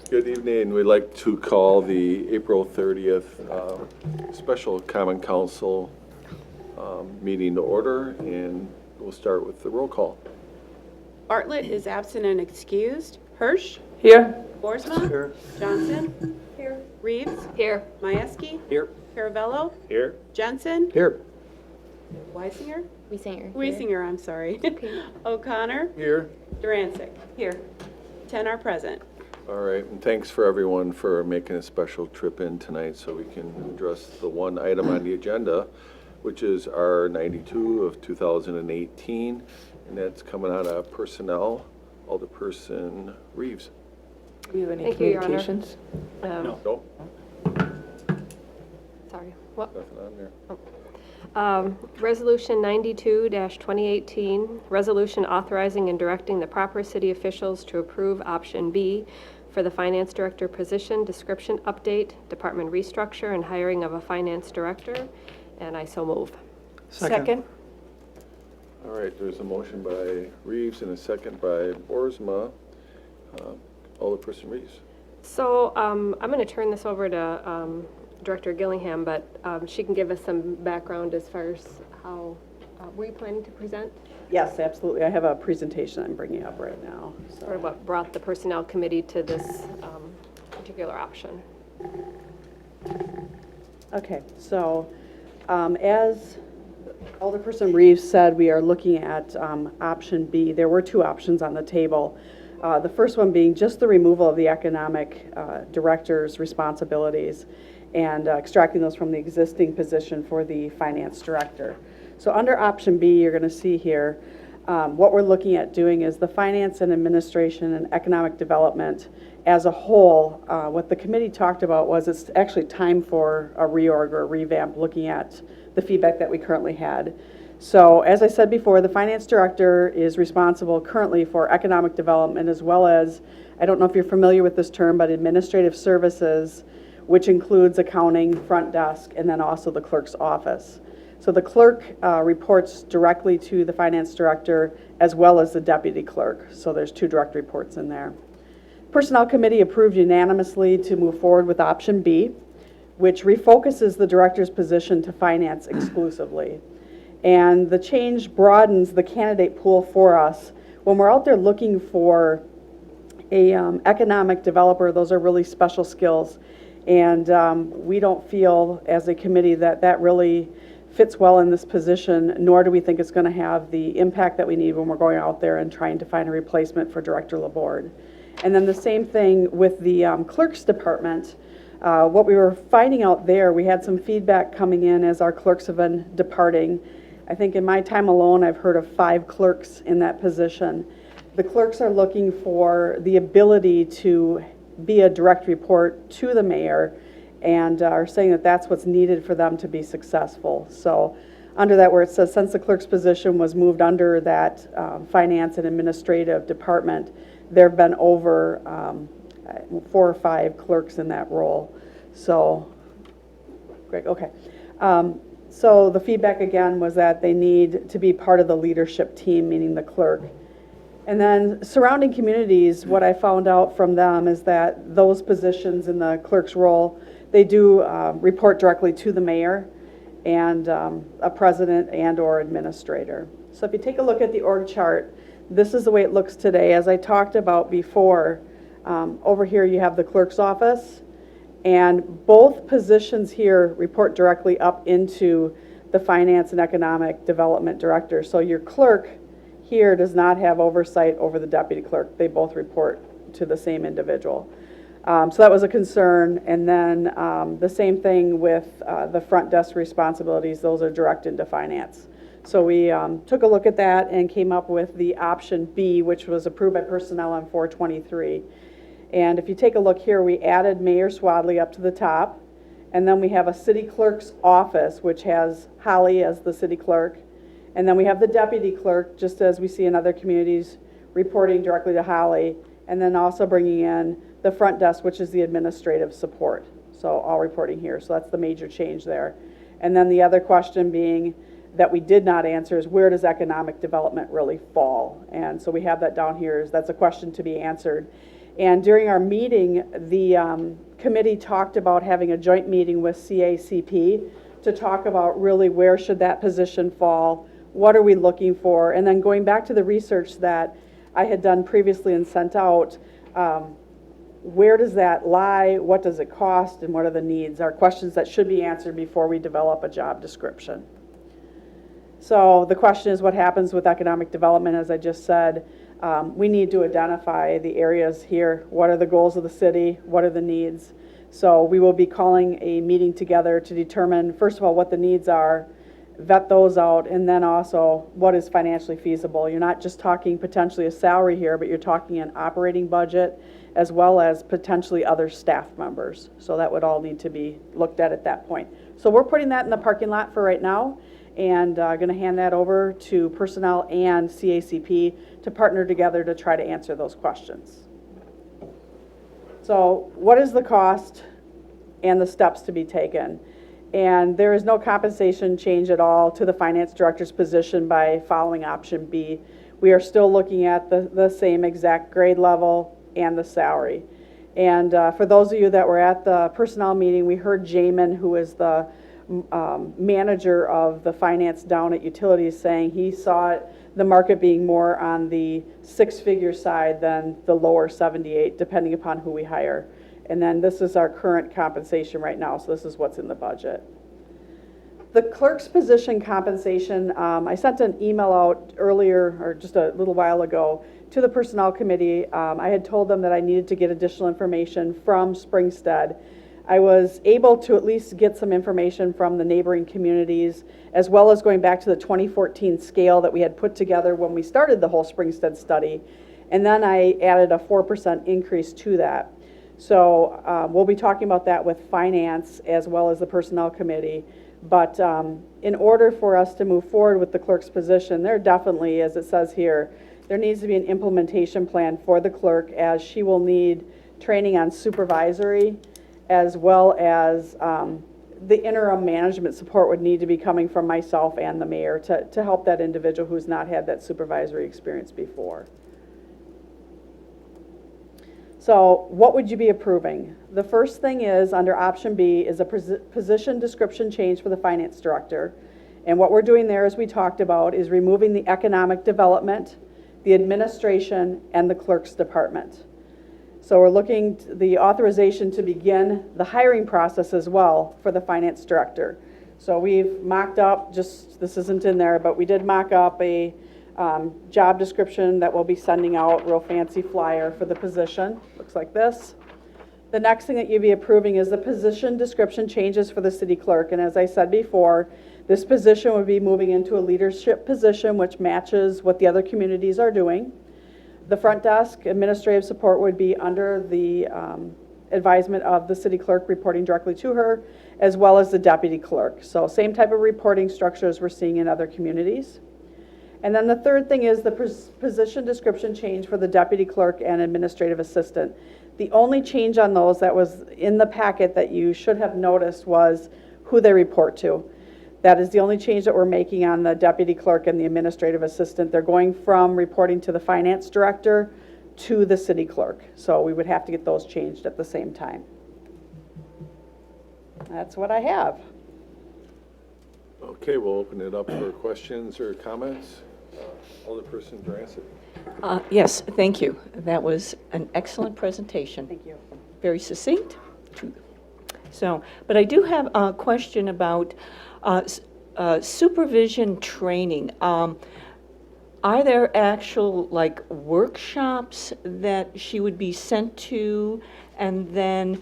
Good evening. We'd like to call the April 30th Special Common Council meeting to order, and we'll start with the roll call. Bartlett is absent and excused. Hirsch? Here. Boersma? Here. Johnson? Here. Reeves? Here. Majewski? Here. Caravello? Here. Jensen? Here. Weisinger? Weisinger. I'm sorry. Okay. O'Connor? Here. Durancic? Here. 10 are present. All right, and thanks for everyone for making a special trip in tonight so we can address the one item on the agenda, which is our 92 of 2018, and that's coming out of personnel. Alderperson Reeves. Do you have any Thank you, Your Honor. communications? No, Sorry. What? nothing on there. Resolution 92-2018, resolution authorizing and directing the proper city officials to approve option B for the finance director position, description update, department restructure, and hiring of a finance director, and I so move. Second. All right, there's a motion by Reeves and a second by Boersma. Alderperson Reeves. So I'm going to turn this over to Director Gillingham, but she can give us some background as far as how, were you planning to present? Yes, absolutely. I have a presentation I'm bringing up right now. Sort of what brought the Personnel Committee to this particular option? Okay, so as Alderperson Reeves said, we are looking at option B. There were two options on the table. The first one being just the removal of the economic director's responsibilities and extracting those from the existing position for the finance director. So under option B, you're going to see here, what we're looking at doing is the finance and administration and economic development as a whole. What the committee talked about was it's actually time for a reorg or a revamp, looking at the feedback that we currently had. So as I said before, the finance director is responsible currently for economic development, as well as, I don't know if you're familiar with this term, but administrative services, which includes accounting, front desk, and then also the clerk's office. So the clerk reports directly to the finance director as well as the deputy clerk. So there's two direct reports in there. Personnel Committee approved unanimously to move forward with option B, which refocuses the director's position to finance exclusively. And the change broadens the candidate pool for us. When we're out there looking for a economic developer, those are really special skills. And we don't feel as a committee that that really fits well in this position, nor do we think it's going to have the impact that we need when we're going out there and trying to find a replacement for Director Laborde. And then the same thing with the clerks department. What we were finding out there, we had some feedback coming in as our clerks have been departing. I think in my time alone, I've heard of 5 clerks in that position. The clerks are looking for the ability to be a direct report to the mayor, and are saying that that's what's needed for them to be successful. So under that, where it says since the clerk's position was moved under that finance and administrative department, there have been over 4 or 5 clerks in that role. So, Greg, okay. So the feedback again was that they need to be part of the leadership team, meaning the clerk. And then surrounding communities, what I found out from them is that those positions in the clerk's role, they do report directly to the mayor and a president and or administrator. So if you take a look at the org chart, this is the way it looks today. As I talked about before, over here you have the clerk's office, and both positions here report directly up into the finance and economic development director. So your clerk here does not have oversight over the deputy clerk. They both report to the same individual. So that was a concern. And then the same thing with the front desk responsibilities. Those are direct into finance. So we took a look at that and came up with the option B, which was approved by personnel on 4/23. And if you take a look here, we added Mayor Swadley up to the top. And then we have a city clerk's office, which has Holly as the city clerk. And then we have the deputy clerk, just as we see in other communities, reporting directly to Holly. And then also bringing in the front desk, which is the administrative support. So all reporting here. So that's the major change there. And then the other question being that we did not answer is, where does economic development really fall? And so we have that down here. That's a question to be answered. And during our meeting, the committee talked about having a joint meeting with CACP to talk about really where should that position fall, what are we looking for, and then going back to the research that I had done previously and sent out, where does that lie, what does it cost, and what are the needs, are questions that should be answered before we develop a job description. So the question is, what happens with economic development? As I just said, we need to identify the areas here. What are the goals of the city? What are the needs? So we will be calling a meeting together to determine, first of all, what the needs are, vet those out, and then also what is financially feasible. You're not just talking potentially a salary here, but you're talking an operating budget as well as potentially other staff members. So that would all need to be looked at that point. So we're putting that in the parking lot for right now, and going to hand that over to personnel and CACP to partner together to try to answer those questions. So what is the cost and the steps to be taken? And there is no compensation change at all to the finance director's position by following option B. We are still looking at the same exact grade level and the salary. And for those of you that were at the personnel meeting, we heard Jamin, who is the manager of the finance down at utilities, saying he saw the market being more on the six-figure side than the lower 78, depending upon who we hire. And then this is our current compensation right now, so this is what's in the budget. The clerk's position compensation, I sent an email out earlier, or just a little while ago, to the personnel committee. I had told them that I needed to get additional information from Springstead. I was able to at least get some information from the neighboring communities, as well as going back to the 2014 scale that we had put together when we started the whole Springstead study. And then I added a 4% increase to that. So we'll be talking about that with finance as well as the personnel committee. But in order for us to move forward with the clerk's position, there definitely, as it says here, there needs to be an implementation plan for the clerk, as she will need training on supervisory, as well as the interim management support would need to be coming from myself and the mayor to help that individual who's not had that supervisory experience before. So what would you be approving? The first thing is, under option B, is a position description change for the finance director. And what we're doing there, as we talked about, is removing the economic development, the administration, and the clerk's department. So we're looking the authorization to begin the hiring process as well for the finance director. So we've mocked up, just, this isn't in there, but we did mock up a job description that we'll be sending out, real fancy flyer for the position. Looks like this. The next thing that you'll be approving is the position description changes for the city clerk. And as I said before, this position would be moving into a leadership position, which matches what the other communities are doing. The front desk administrative support would be under the advisement of the city clerk, reporting directly to her, as well as the deputy clerk. So same type of reporting structure as we're seeing in other communities. And then the third thing is the position description change for the deputy clerk and administrative assistant. The only change on those that was in the packet that you should have noticed was who they report to. That is the only change that we're making on the deputy clerk and the administrative assistant. They're going from reporting to the finance director to the city clerk. So we would have to get those changed at the same time. That's what I have. Okay, we'll open it up for questions or comments. Alderperson Dransett. Yes, thank you. That was an excellent presentation. Thank you. Very succinct. So, but I do have a question about supervision training. Are there actual workshops that she would be sent to, and then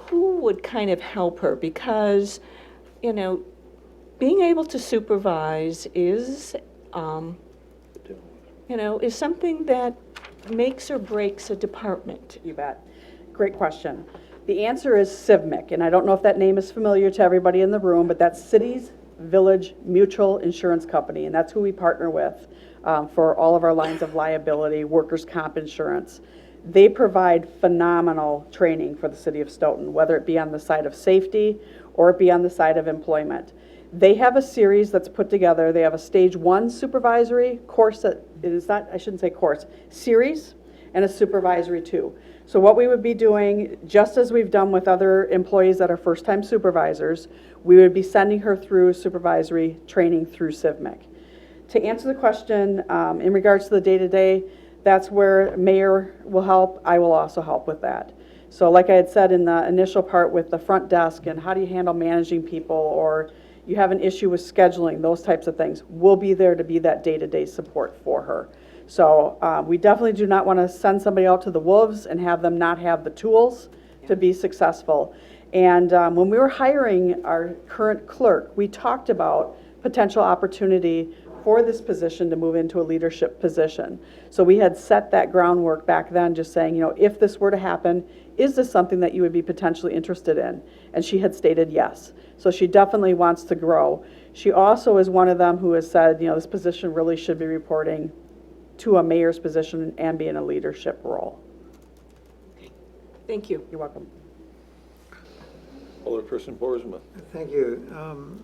who would kind of help her? Because, being able to supervise is is something that makes or breaks a department. You bet. Great question. The answer is CIVMIC, and I don't know if that name is familiar to everybody in the room, but that's Cities Village Mutual Insurance Company, and that's who we partner with for all of our lines of liability, workers' comp insurance. They provide phenomenal training for the city of Stoughton, whether it be on the side of safety or it be on the side of employment. They have a series that's put together. They have a stage 1 supervisory course that it is not, I shouldn't say course, series. and a supervisory 2. So what we would be doing, just as we've done with other employees that are first-time supervisors, we would be sending her through supervisory training through CIVMIC. To answer the question, in regards to the day-to-day, that's where Mayor will help. I will also help with that. So like I had said in the initial part with the front desk and how do you handle managing people, or you have an issue with scheduling, those types of things, we'll be there to be that day-to-day support for her. So we definitely do not want to send somebody out to the wolves and have them not have the tools to be successful. And when we were hiring our current clerk, we talked about potential opportunity for this position to move into a leadership position. So we had set that groundwork back then, just saying, you know, if this were to happen, is this something that you would be potentially interested in? And she had stated yes. So she definitely wants to grow. She also is one of them who has said, you know, this position really should be reporting to a mayor's position and be in a leadership role. Thank you. You're welcome. Alderperson Boersma. Thank you.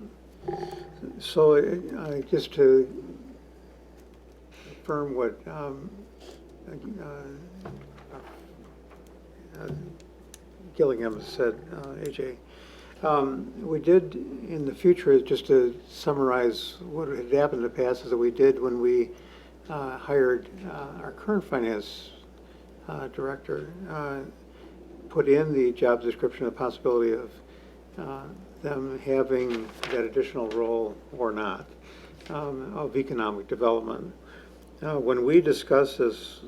So just to affirm what Gillingham said, AJ, we did in the future, just to summarize what had happened in the past, is that we did when we hired our current finance director, put in the job description the possibility of them having that additional role or not of economic development. When we discuss this,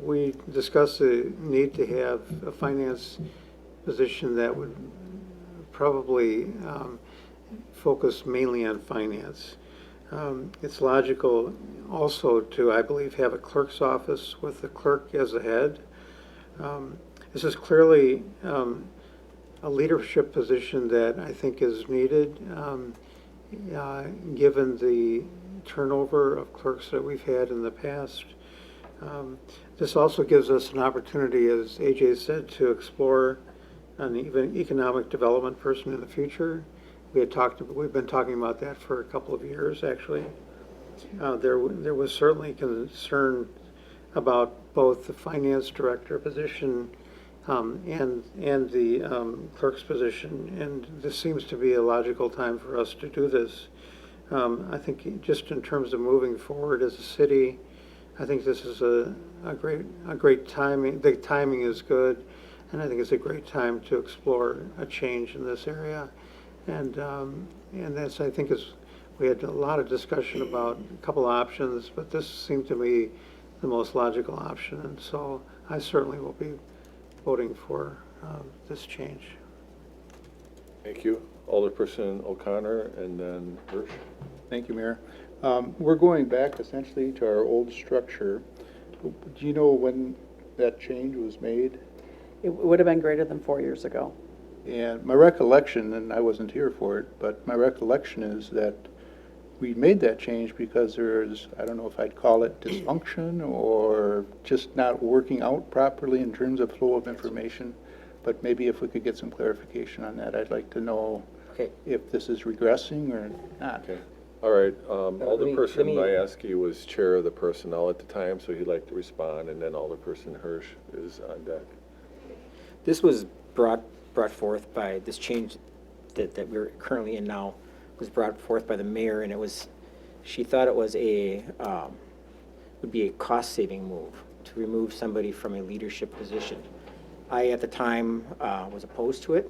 we discuss the need to have a finance position that would probably focus mainly on finance. It's logical also to, I believe, have a clerk's office with the clerk as the head. This is clearly a leadership position that I think is needed, given the turnover of clerks that we've had in the past. This also gives us an opportunity, as AJ said, to explore an even economic development person in the future. We've been talking about that for a couple of years, actually. There was certainly concern about both the finance director position and the clerk's position, and this seems to be a logical time for us to do this. I think just in terms of moving forward as a city, I think this is a great timing. The timing is good, and I think it's a great time to explore a change in this area. And that's, I think, we had a lot of discussion about a couple of options, but this seemed to me the most logical option, and so I certainly will be voting for this change. Thank you. Alderperson O'Connor and then Hirsch. Thank you, Mayor. We're going back essentially to our old structure. Do you know when that change was made? It would have been greater than 4 years ago. And my recollection, and I wasn't here for it, but my recollection is that we made that change because there's, I don't know if I'd call it dysfunction or just not working out properly in terms of flow of information. But maybe if we could get some clarification on that, I'd like to know if this is regressing or not. Okay. All right. Alderperson me- Mayeski was chair of the personnel at the time, so he'd like to respond, and then Alderperson Hirsch is on deck. This was brought forth by this change that we're currently in now, was brought forth by the mayor, and she thought it was would be a cost-saving move to remove somebody from a leadership position. I, at the time, was opposed to it,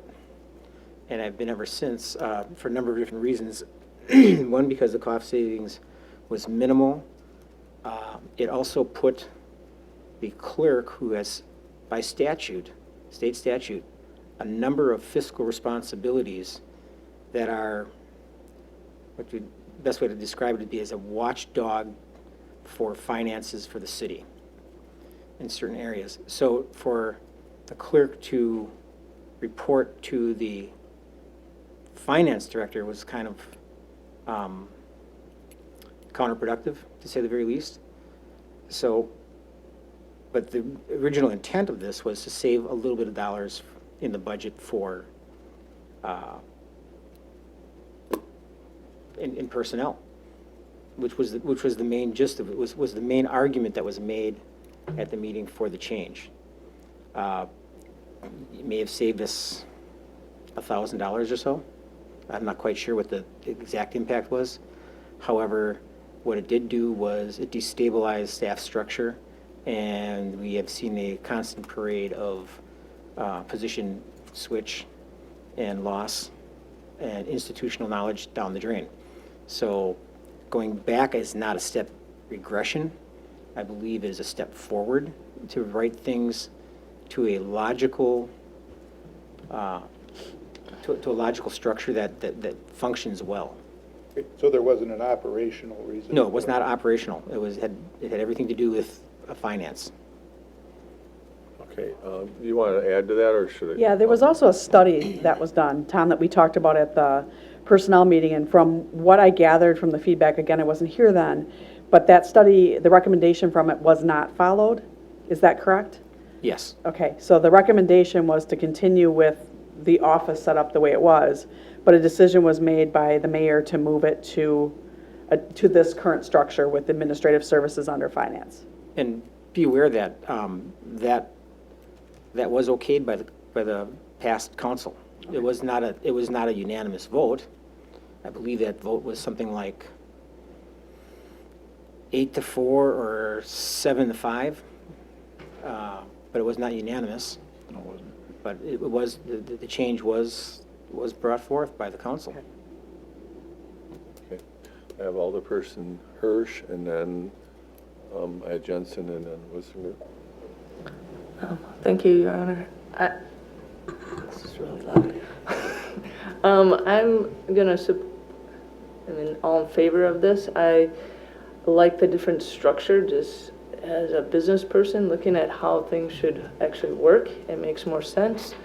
and I've been ever since for a number of different reasons. One, because the cost savings was minimal. It also put the clerk, who has, by statute, state statute, a number of fiscal responsibilities that are, what the best way to describe it would be as a watchdog for finances for the city in certain areas. So for the clerk to report to the finance director was kind of counterproductive, to say the very least. So, but the original intent of this was to save a little bit of dollars in the budget for in personnel, which was the main gist of it, was the main argument that was made at the meeting for the change. It may have saved us $1,000 or so. I'm not quite sure what the exact impact was. However, what it did do was it destabilized staff structure, and we have seen a constant parade of position switch and loss and institutional knowledge down the drain. So going back is not a step regression. I believe it is a step forward to write things to a logical to a logical structure that functions well. So there wasn't an operational reason? No, it was not operational. It had everything to do with finance. Okay, you want to add to that, or should I? Yeah, there was also a study that was done, Tom, that we talked about at the personnel meeting, and from what I gathered from the feedback, again, I wasn't here then, but that study, the recommendation from it was not followed. Is that correct? Yes. Okay, so the recommendation was to continue with the office set up the way it was, but a decision was made by the mayor to move it to this current structure with administrative services under finance. And be aware that that was okayed by the past council. It was not a unanimous vote. I believe that vote was something like 8-4 or 7-5, but it was not unanimous. No, it wasn't. But it was, the change was brought forth by the council. Okay. I have Alderperson Hirsch, and then I had Jensen, and then Wissinger. Thank you, Your Honor. This is really loud. I'm gonna, all in favor of this. I like the different structure, just as a business person, looking at how things should actually work. It makes more sense.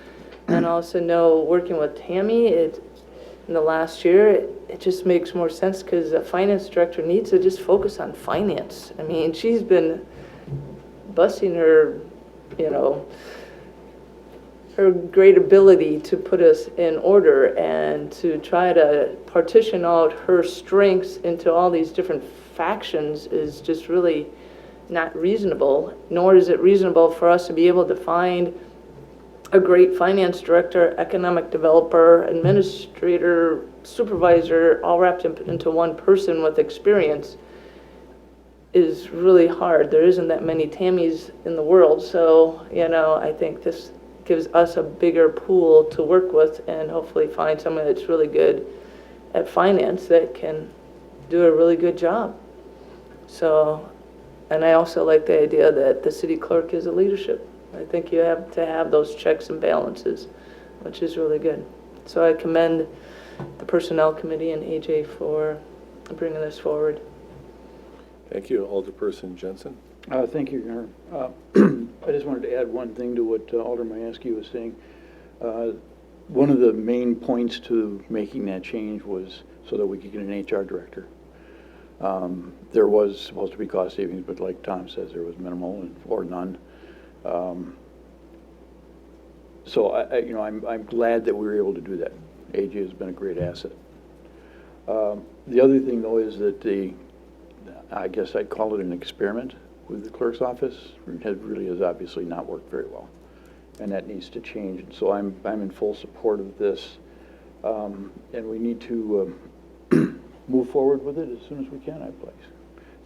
And also know, working with Tammy, in the last year, it just makes more sense because the finance director needs to just focus on finance. I mean, she's been busting her, her great ability to put us in order and to try to partition out her strengths into all these different factions is just really not reasonable, nor is it reasonable for us to be able to find a great finance director, economic developer, administrator, supervisor, all wrapped into one person with experience is really hard. There isn't that many Tammys in the world, so, I think this gives us a bigger pool to work with and hopefully find someone that's really good at finance that can do a really good job. So, and I also like the idea that the city clerk is a leadership. I think you have to have those checks and balances, which is really good. So I commend the Personnel Committee and AJ for bringing this forward. Thank you, Alderperson Jensen. Thank you, Your Honor. I just wanted to add one thing to what Alderman Mayeski was saying. One of the main points to making that change was so that we could get an HR director. There was supposed to be cost savings, but like Tom says, there was minimal or none. So I'm glad that we were able to do that. AJ has been a great asset. The other thing, though, is that I guess I'd call it an experiment with the clerk's office. It really has obviously not worked very well, and that needs to change. And so I'm in full support of this, and we need to move forward with it as soon as we can, I believe.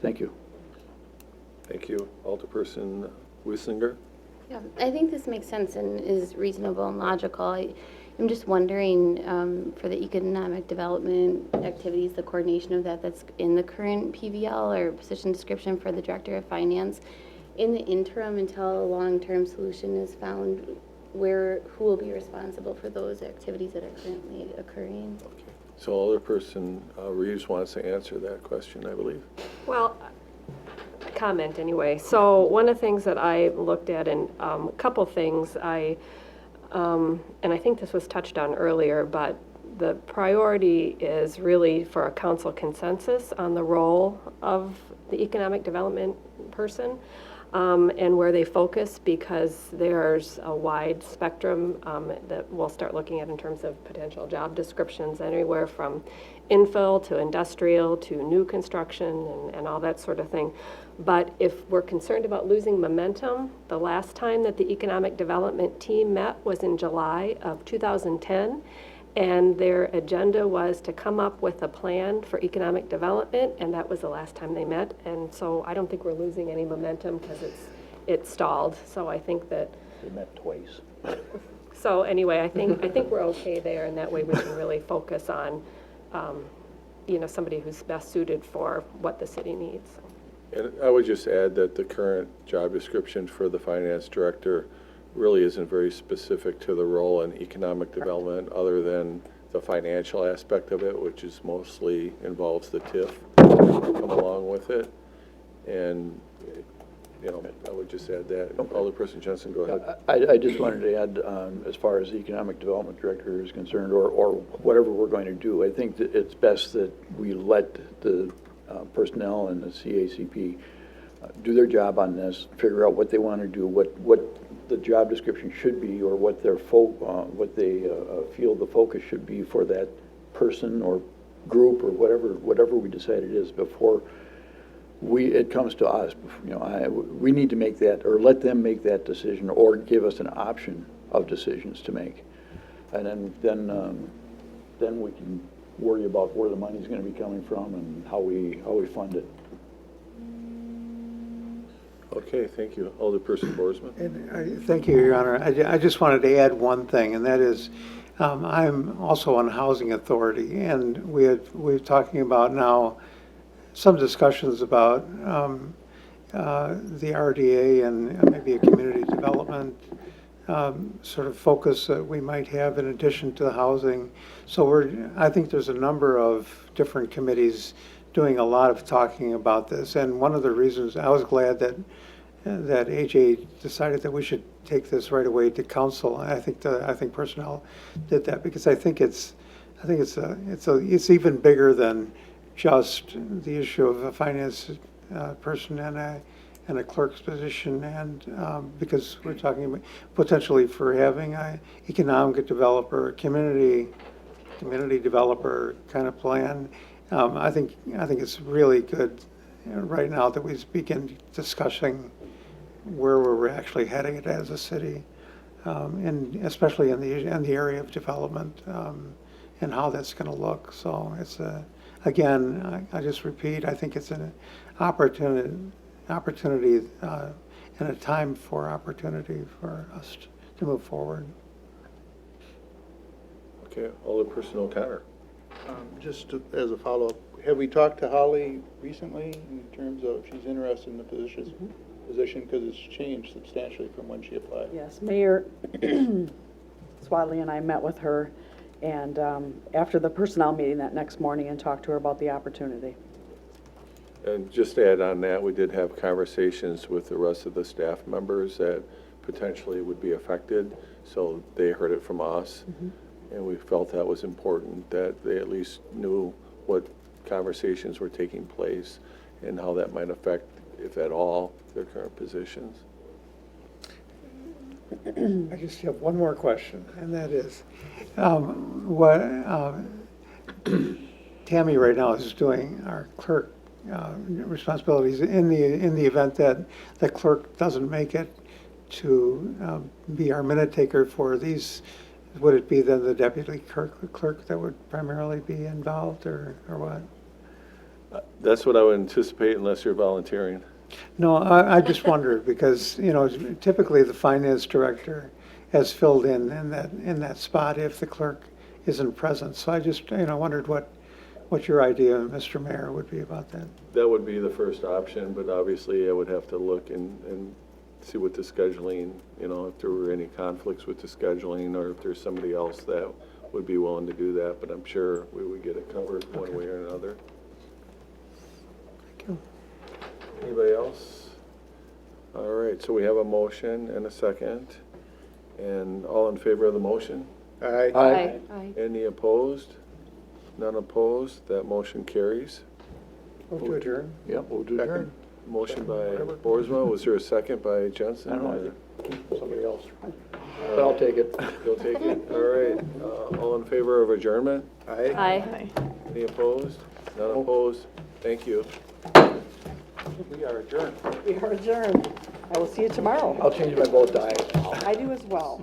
Thank you. Thank you, Alderperson Wissinger. Yeah, I think this makes sense and is reasonable and logical. I'm just wondering, for the economic development activities, the coordination of that's in the current PVL or position description for the Director of Finance, in the interim until a long-term solution is found, who will be responsible for those activities that are currently occurring? Okay. So Alderperson Reeves wants to answer that question, I believe. Well, comment anyway. So one of the things that I looked at, and a couple things, and I think this was touched on earlier, but the priority is really for a council consensus on the role of the economic development person. and where they focus, because there's a wide spectrum that we'll start looking at in terms of potential job descriptions, anywhere from infill to industrial to new construction and all that sort of thing. But if we're concerned about losing momentum, the last time that the economic development team met was in July of 2010, and their agenda was to come up with a plan for economic development, and that was the last time they met. And so I don't think we're losing any momentum because it's stalled. So I think that, They met twice. so anyway, I think we're okay there, and that way we can really focus on, somebody who's best suited for what the city needs. And I would just add that the current job description for the finance director really isn't very specific to the role in economic development, other than the financial aspect of it, which is mostly involves the TIF come along with it. And, I would just add that. Alderperson Jensen, go ahead. I just wanted to add, as far as the economic development director is concerned, or whatever we're going to do, I think that it's best that we let the personnel and the CACP do their job on this, figure out what they want to do, what the job description should be, or what their what they feel the focus should be for that person or group or whatever we decide it is before it comes to us. We need to make that, or let them make that decision, or give us an option of decisions to make, and then we can worry about where the money's going to be coming from and how we fund it. Okay, thank you. Alderperson Boersma. And thank you, Your Honor. I just wanted to add one thing, and that is, I'm also on Housing Authority, and we're talking about now some discussions about the RDA and maybe a community development sort of focus that we might have in addition to the housing. So I think there's a number of different committees doing a lot of talking about this. And one of the reasons I was glad that AJ decided that we should take this right away to council. And I think personnel did that, because I think it's even bigger than just the issue of a finance person and a clerk's position, and because we're talking about potentially for having an economic developer, a community developer kind of plan. I think it's really good right now that we begin discussing where we're actually heading it as a city, and especially in the area of development, and how that's going to look. So it's again, I just repeat, I think it's an opportunity and a time for opportunity for us to move forward. Okay, Alderperson O'Connor. Just as a follow-up, have we talked to Holly recently in terms of if she's interested in the position? Because it's changed substantially from when she applied. Yes, Mayor Swadley and I met with her, and after the personnel meeting that next morning, and talked to her about the opportunity. And just to add on that, we did have conversations with the rest of the staff members that potentially would be affected, so they heard it from us. And we felt that was important, that they at least knew what conversations were taking place and how that might affect, if at all, their current positions. I just have one more question, and that is, what Tammy right now is doing, our clerk responsibilities, in the event that the clerk doesn't make it to be our minute taker for these. Would it be then the deputy clerk that would primarily be involved, or what? That's what I would anticipate, unless you're volunteering. No, I just wondered, because, typically the finance director has filled in that spot if the clerk isn't present. So I just, wondered what your idea, Mr. Mayor, would be about that. That would be the first option, but obviously I would have to look and see what the scheduling, if there were any conflicts with the scheduling, or if there's somebody else that would be willing to do that, but I'm sure we would get it covered one way or another. Thank you. Anybody else? All right, so we have a motion and a second, and all in favor of the motion? Aye. Aye. Any opposed? None opposed? That motion carries. Move to adjourn. Yeah, we'll do adjourn. Motion by Boersma, was there a second by Jensen? I don't know, I think somebody else, but I'll take it. You'll take it? All right, all in favor of adjournment? Aye. Any opposed? None opposed? Thank you. We are adjourned. We are adjourned. I will see you tomorrow. I'll change my bow tie. I do as well.